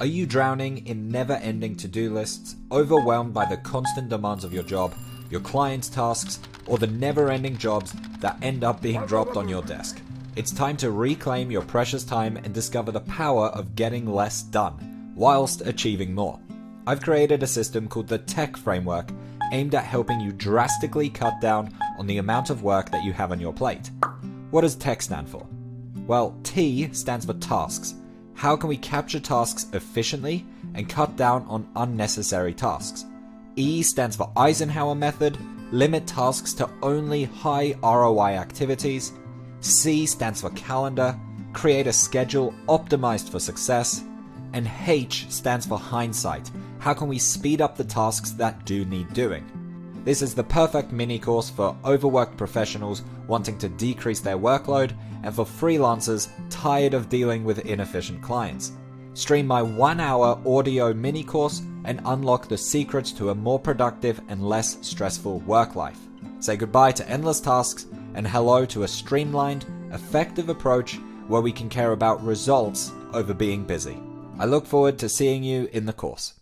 Are you drowning in never-ending to-do lists, overwhelmed by the constant demands of your job, your clients' tasks, or the never-ending jobs that end up being dropped on your desk? It's time to reclaim your precious time and discover the power of getting less done, whilst achieving more. I've created a system called the TECH Framework, aimed at helping you drastically cut down on the amount of work that you have on your plate. What does TECH stand for? Well, T stands for tasks. How can we capture tasks efficiently and cut down on unnecessary tasks? E stands for Eisenhower method, limit tasks to only high ROI activities. C stands for calendar, create a schedule optimized for success. And H stands for hindsight, how can we speed up the tasks that do need doing? This is the perfect mini course for overworked professionals wanting to decrease their workload and for freelancers tired of dealing with inefficient clients. Stream my 1-hour audio mini course and unlock the secrets to a more productive and less stressful work life. Say goodbye to endless tasks and hello to a streamlined, effective approach where we can care about results over being busy. I look forward to seeing you in the course.